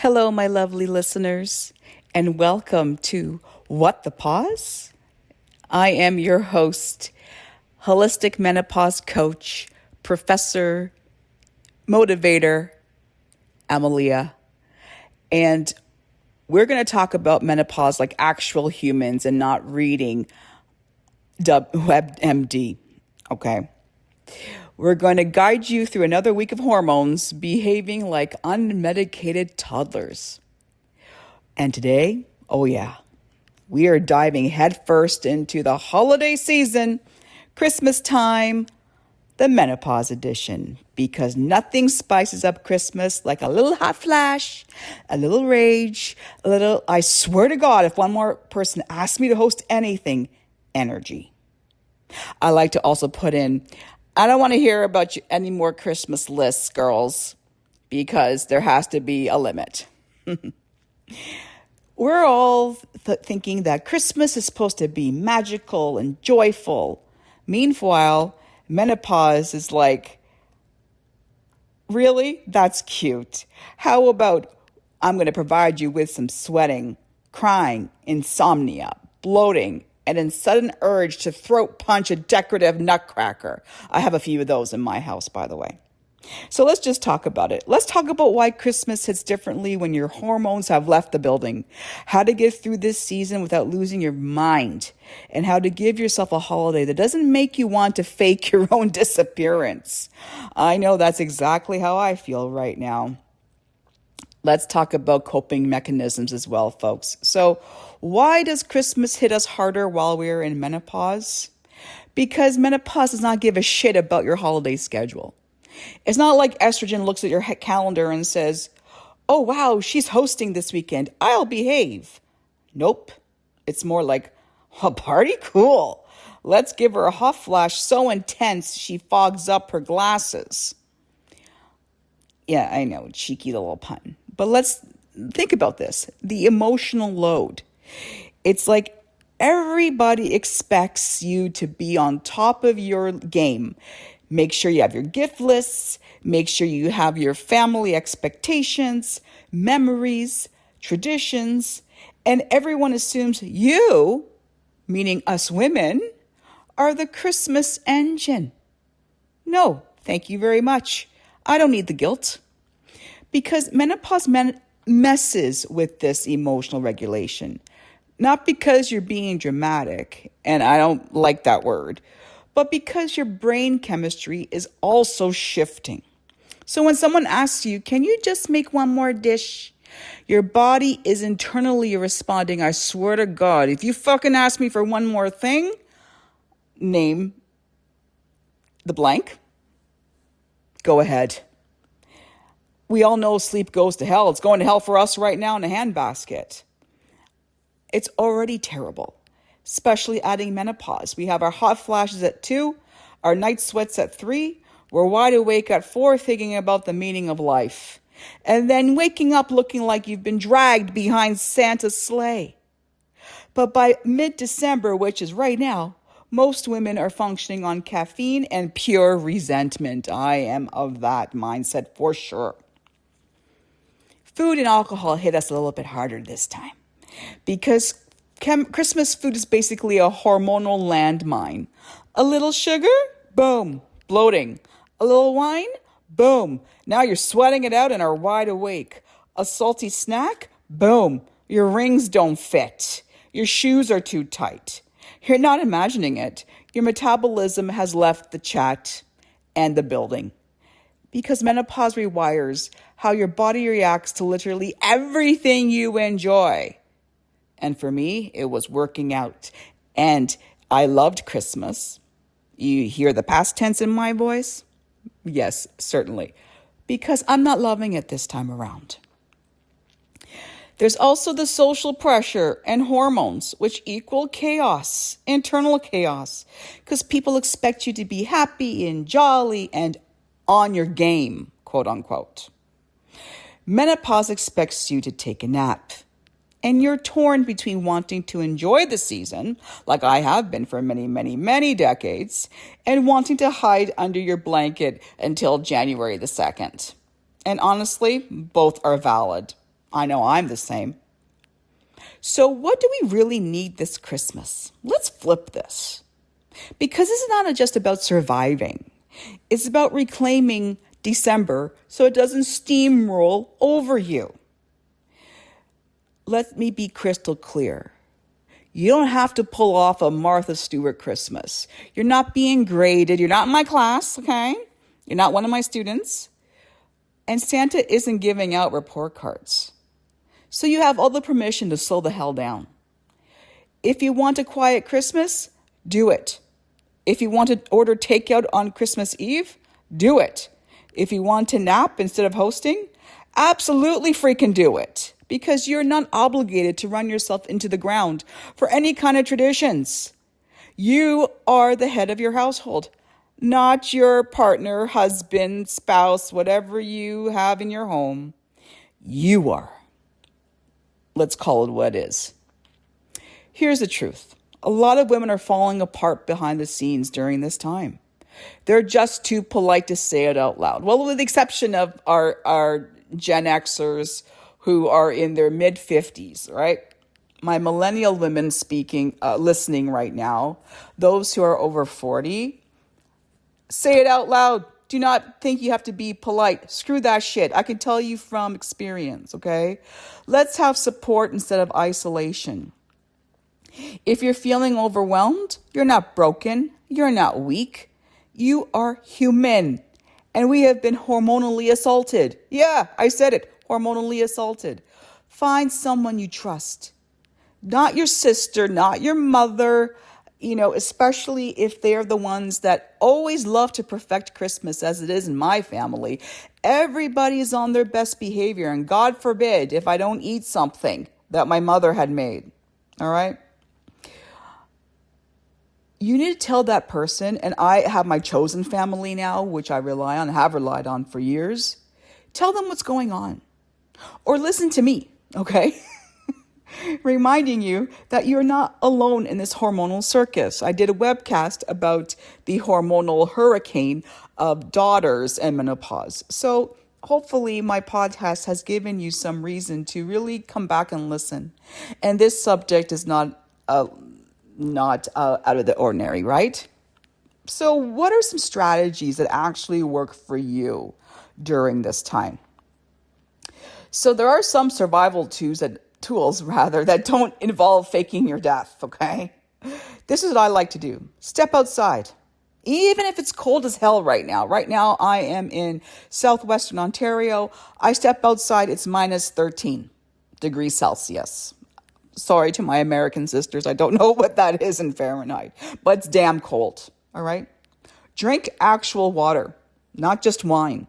Hello, my lovely listeners, and welcome to What the Pause? I am your host, holistic menopause coach, professor, motivator, Amalia. And we're going to talk about menopause like actual humans and not reading WebMD. Okay. We're going to guide you through another week of hormones behaving like unmedicated toddlers. And today, oh yeah, we are diving headfirst into the holiday season, Christmas time, the menopause edition, because nothing spices up Christmas like a little hot flash, a little rage, I swear to God, if one more person asks me to host anything, energy. I like to also put in, I don't want to hear about you any more Christmas lists, girls, because there has to be a limit. We're all thinking that Christmas is supposed to be magical and joyful. Meanwhile, menopause is like, really? That's cute. How about I'm going to provide you with some sweating, crying, insomnia, bloating, and a sudden urge to throat punch a decorative nutcracker. I have a few of those in my house, by the way. So let's just talk about it. Let's talk about why Christmas hits differently when your hormones have left the building, how to get through this season without losing your mind, and how to give yourself a holiday that doesn't make you want to fake your own disappearance. I know that's exactly how I feel right now. Let's talk about coping mechanisms as well, folks. So why does Christmas hit us harder while we're in menopause? Because menopause does not give a shit about your holiday schedule. It's not like estrogen looks at your calendar and says, oh, wow, she's hosting this weekend. I'll behave. Nope. It's more like, a party? Cool. Let's give her a hot flash so intense she fogs up her glasses. Yeah, I know, cheeky little pun. But let's think about this. The emotional load. It's like everybody expects you to be on top of your game. Make sure you have your gift lists. Make sure you have your family expectations, memories, traditions. And everyone assumes you, meaning us women, are the Christmas engine. No, thank you very much. I don't need the guilt. Because menopause messes with this emotional regulation. Not because you're being dramatic, and I don't like that word, but because your brain chemistry is also shifting. So when someone asks you, can you just make one more dish? Your body is internally responding, I swear to God, if you fucking ask me for one more thing, name the blank. Go ahead. We all know sleep goes to hell. It's going to hell for us right now in a handbasket. It's already terrible, especially adding menopause. We have our hot flashes at 2, our night sweats at 3. We're wide awake at 4 thinking about the meaning of life. And then waking up looking like you've been dragged behind Santa's sleigh. But by mid-December, which is right now, most women are functioning on caffeine and pure resentment. I am of that mindset for sure. Food and alcohol hit us a little bit harder this time because Christmas food is basically a hormonal landmine. A little sugar? Boom, bloating. A little wine? Boom, now you're sweating it out and are wide awake. A salty snack? Boom, your rings don't fit. Your shoes are too tight. You're not imagining it. Your metabolism has left the chat and the building. Because menopause rewires how your body reacts to literally everything you enjoy. And for me, it was working out. And I loved Christmas. You hear the past tense in my voice? Yes, certainly. Because I'm not loving it this time around. There's also the social pressure and hormones, which equal chaos, internal chaos. Because people expect you to be happy and jolly and on your game, quote unquote. Menopause expects you to take a nap. And you're torn between wanting to enjoy the season, like I have been for many, many, many decades, and wanting to hide under your blanket until January the 2nd. And honestly, both are valid. I know I'm the same. So what do we really need this Christmas? Let's flip this. Because this is not just about surviving. It's about reclaiming December so it doesn't steamroll over you. Let me be crystal clear. You don't have to pull off a Martha Stewart Christmas. You're not being graded. You're not in my class, okay? You're not one of my students. And Santa isn't giving out report cards. So you have all the permission to slow the hell down. If you want a quiet Christmas, do it. If you want to order takeout on Christmas Eve, do it. If you want to nap instead of hosting, absolutely freaking do it. Because you're not obligated to run yourself into the ground for any kind of traditions. You are the head of your household, not your partner, husband, spouse, whatever you have in your home. You are. Let's call it what it is. Here's the truth. A lot of women are falling apart behind the scenes during this time. They're just too polite to say it out loud. Well, with the exception of our Gen Xers who are in their mid-50s, right? My millennial women listening right now, those who are over 40, say it out loud. Do not think you have to be polite. Screw that shit. I can tell you from experience, okay? Let's have support instead of isolation. If you're feeling overwhelmed, you're not broken. You're not weak. You are human. And we have been hormonally assaulted. Yeah, I said it. Hormonally assaulted. Find someone you trust. Not your sister, not your mother, especially if they're the ones that always love to perfect Christmas as it is in my family. Everybody is on their best behavior. And God forbid if I don't eat something that my mother had made. All right? You need to tell that person, and I have my chosen family now, which I rely on, have relied on for years. Tell them what's going on. Or listen to me, okay? Reminding you that you're not alone in this hormonal circus. I did a webcast about the hormonal hurricane of daughters and menopause. So hopefully my podcast has given you some reason to really come back and listen. And this subject is not out of the ordinary, right? So what are some strategies that actually work for you during this time? So there are some survival tools that don't involve faking your death, okay? This is what I like to do. Step outside. Even if it's cold as hell right now. Right now I am in southwestern Ontario. I step outside, it's minus 13 degrees Celsius. Sorry to my American sisters, I don't know what that is in Fahrenheit, but it's damn cold, all right? Drink actual water, not just wine.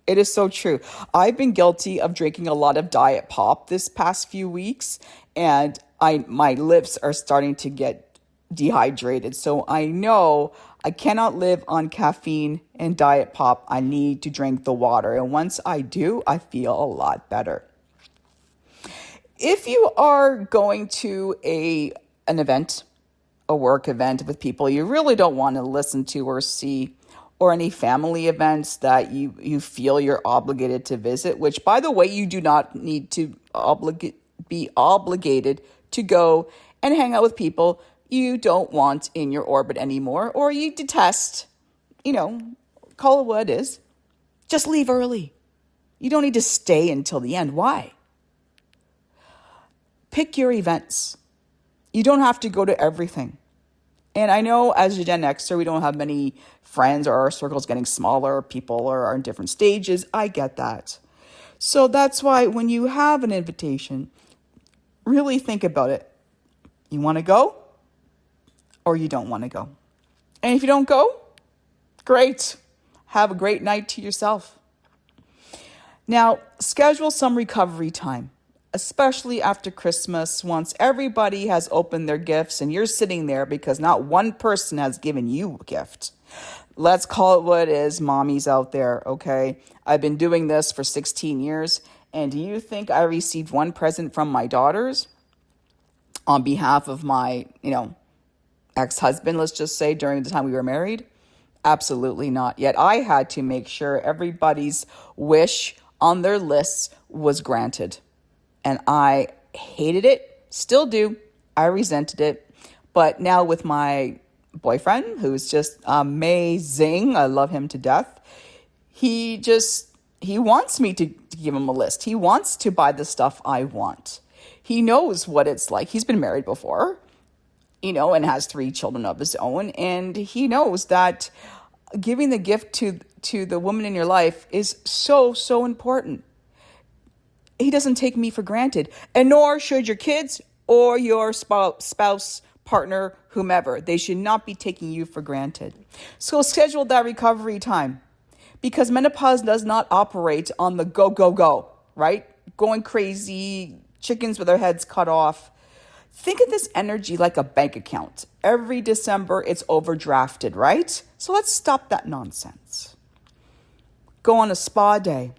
It is so true. I've been guilty of drinking a lot of diet pop this past few weeks, and my lips are starting to get dehydrated. So I know I cannot live on caffeine and diet pop. I need to drink the water. And once I do, I feel a lot better. If you are going to an event, a work event with people you really don't want to listen to or see, or any family events that you feel you're obligated to visit, which, by the way, you do not need to be obligated to go and hang out with people you don't want in your orbit anymore, or you detest, call it what it is. Just leave early. You don't need to stay until the end. Why? Pick your events. You don't have to go to everything. And I know as a Gen Xer, we don't have many friends, or our circle's getting smaller. People are in different stages. I get that. So that's why when you have an invitation, really think about it. You want to go or you don't want to go? And if you don't go, great. Have a great night to yourself. Now, schedule some recovery time, especially after Christmas, once everybody has opened their gifts and you're sitting there because not one person has given you a gift. Let's call it what it is, mommies out there, okay? I've been doing this for 16 years, and do you think I received one present from my daughters on behalf of my, ex-husband, let's just say, during the time we were married? Absolutely not. Yet I had to make sure everybody's wish on their lists was granted. And I hated it, still do. I resented it. But now with my boyfriend, who's just amazing, I love him to death, he wants me to give him a list. He wants to buy the stuff I want. He knows what it's like. He's been married before, and has 3 children of his own. And he knows that giving the gift to the woman in your life is so, so important. He doesn't take me for granted, and nor should your kids or your spouse, partner, whomever. They should not be taking you for granted. So schedule that recovery time, because menopause does not operate on the go, go, go, right? Going crazy, chickens with their heads cut off. Think of this energy like a bank account. Every December, it's overdrafted, right? So let's stop that nonsense. Go on a spa day.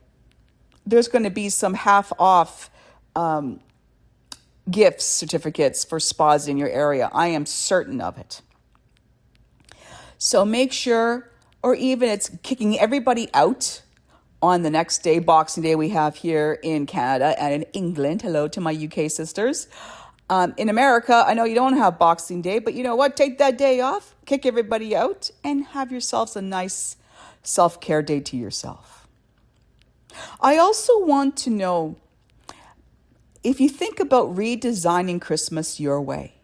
There's going to be some half off gift certificates for spas in your area. I am certain of it. So make sure, or even it's kicking everybody out on the next day, Boxing Day, we have here in Canada and in England. Hello to my UK sisters. In America, I know you don't have Boxing Day, but you know what? Take that day off, kick everybody out, and have yourselves a nice self-care day to yourself. I also want to know if you think about redesigning Christmas your way.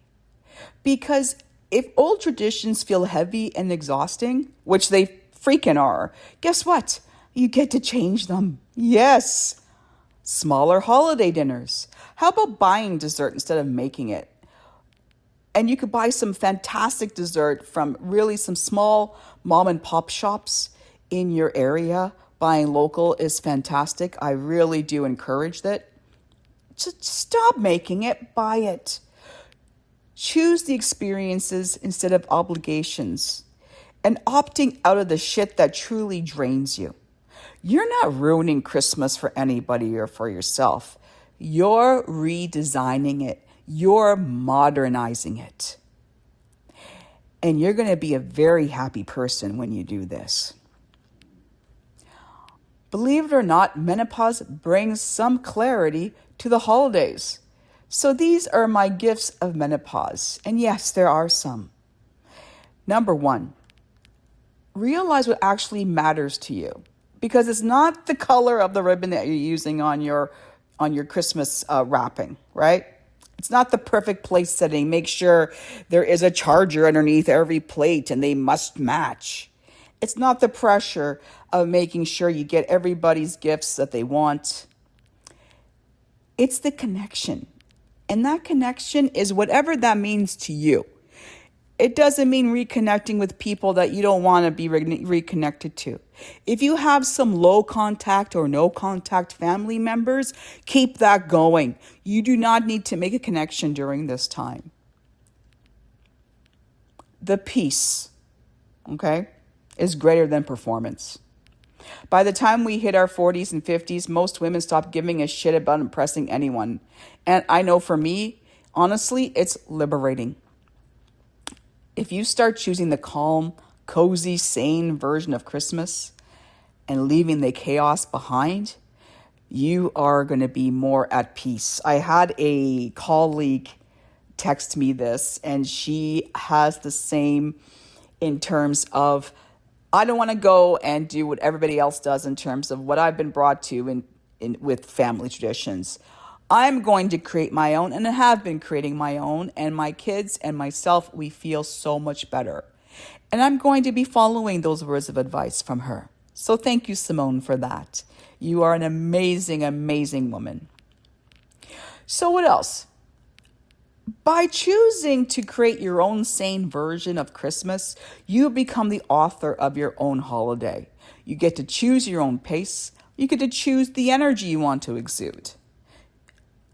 Because if old traditions feel heavy and exhausting, which they freaking are, guess what? You get to change them. Yes. Smaller holiday dinners. How about buying dessert instead of making it? And you could buy some fantastic dessert from really some small mom and pop shops in your area. Buying local is fantastic. I really do encourage that. Just stop making it, buy it. Choose the experiences instead of obligations, and opting out of the shit that truly drains you. You're not ruining Christmas for anybody or for yourself. You're redesigning it. You're modernizing it. And you're going to be a very happy person when you do this. Believe it or not, menopause brings some clarity to the holidays. So these are my gifts of menopause. And yes, there are some. Number 1, realize what actually matters to you. Because it's not the color of the ribbon that you're using on your Christmas wrapping, right? It's not the perfect place setting. Make sure there is a charger underneath every plate and they must match. It's not the pressure of making sure you get everybody's gifts that they want. It's the connection. And that connection is whatever that means to you. It doesn't mean reconnecting with people that you don't want to be reconnected to. If you have some low contact or no contact family members, keep that going. You do not need to make a connection during this time. The peace, okay, is greater than performance. By the time we hit our 40s and 50s, most women stop giving a shit about impressing anyone. And I know for me, honestly, it's liberating. If you start choosing the calm, cozy, sane version of Christmas and leaving the chaos behind, you are going to be more at peace. I had a colleague text me this, and she has the same in terms of, I don't want to go and do what everybody else does in terms of what I've been brought to in with family traditions. I'm going to create my own, and I have been creating my own, and my kids and myself, we feel so much better. And I'm going to be following those words of advice from her. So thank you, Simone, for that. You are an amazing, amazing woman. So what else? By choosing to create your own sane version of Christmas, you become the author of your own holiday. You get to choose your own pace. You get to choose the energy you want to exude.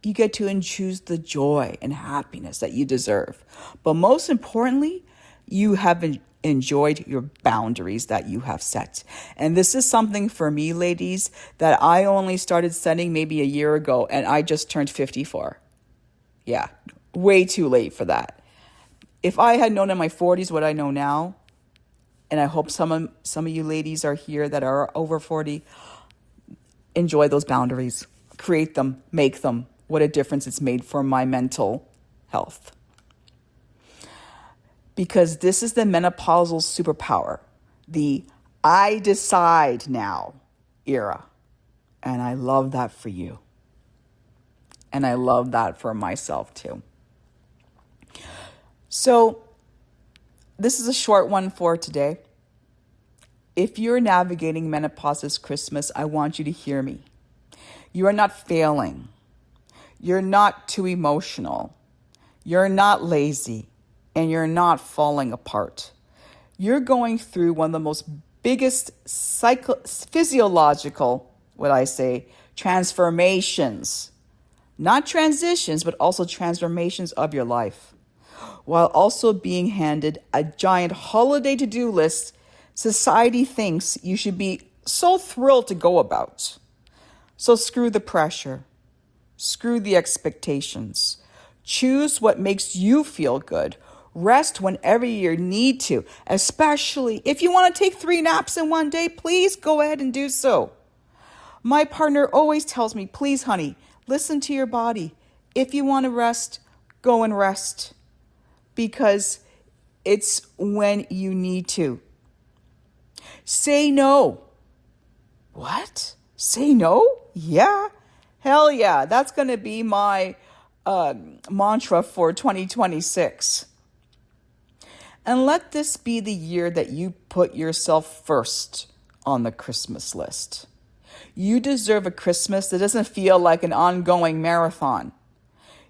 You get to choose the joy and happiness that you deserve. But most importantly, you have enjoyed your boundaries that you have set. And this is something for me, ladies, that I only started setting maybe a year ago, and I just turned 54. Yeah, way too late for that. If I had known in my 40s what I know now, and I hope some of you ladies are here that are over 40, enjoy those boundaries. Create them, make them, what a difference it's made for my mental health. Because this is the menopausal superpower, the I decide now era. And I love that for you. And I love that for myself too. So this is a short one for today. If you're navigating menopause this Christmas, I want you to hear me. You are not failing. You're not too emotional. You're not lazy. And you're not falling apart. You're going through one of the most biggest physiological, transformations. Not transitions, but also transformations of your life. While also being handed a giant holiday to-do list society thinks you should be so thrilled to go about. So screw the pressure. Screw the expectations. Choose what makes you feel good. Rest whenever you need to, especially if you want to take 3 naps in one day, please go ahead and do so. My partner always tells me, please, honey, listen to your body. If you want to rest, go and rest. Because it's when you need to. Say no. What? Say no? Yeah. Hell yeah. That's going to be my mantra for 2026. And let this be the year that you put yourself first on the Christmas list. You deserve a Christmas that doesn't feel like an ongoing marathon.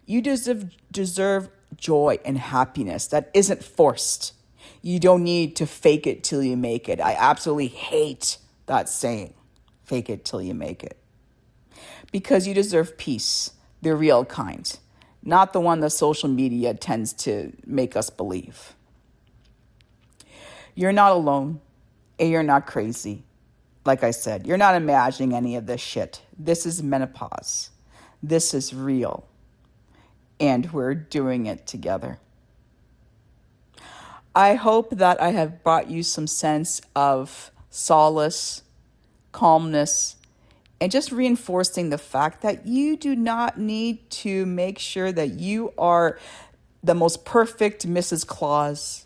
You deserve joy and happiness that isn't forced. You don't need to fake it till you make it. I absolutely hate that saying, fake it till you make it. Because you deserve peace, the real kind, not the one that social media tends to make us believe. You're not alone, and you're not crazy. Like I said, you're not imagining any of this shit. This is menopause. This is real. And we're doing it together. I hope that I have brought you some sense of solace, calmness, and just reinforcing the fact that you do not need to make sure that you are the most perfect Mrs. Claus,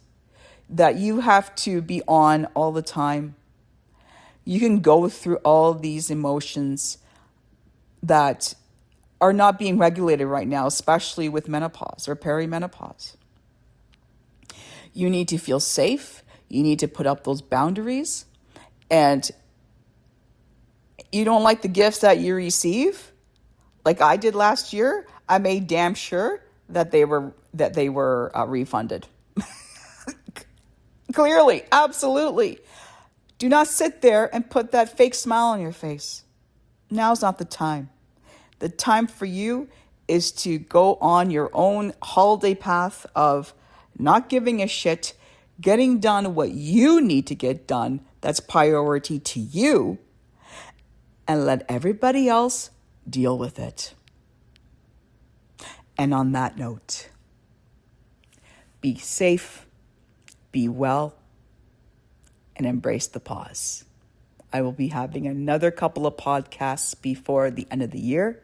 that you have to be on all the time. You can go through all these emotions that are not being regulated right now, especially with menopause or perimenopause. You need to feel safe. You need to put up those boundaries. And you don't like the gifts that you receive, like I did last year, I made damn sure that they were refunded. Clearly, absolutely. Do not sit there and put that fake smile on your face. Now's not the time. The time for you is to go on your own holiday path of not giving a shit, getting done what you need to get done that's priority to you, and let everybody else deal with it. And on that note, be safe, be well, and embrace the pause. I will be having another couple of podcasts before the end of the year.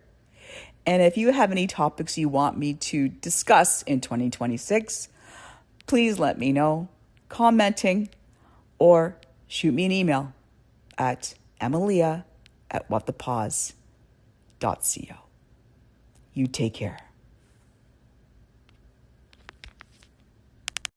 And if you have any topics you want me to discuss in 2026, please let me know, commenting, or shoot me an email at emilia@whatthepause.co. You take care.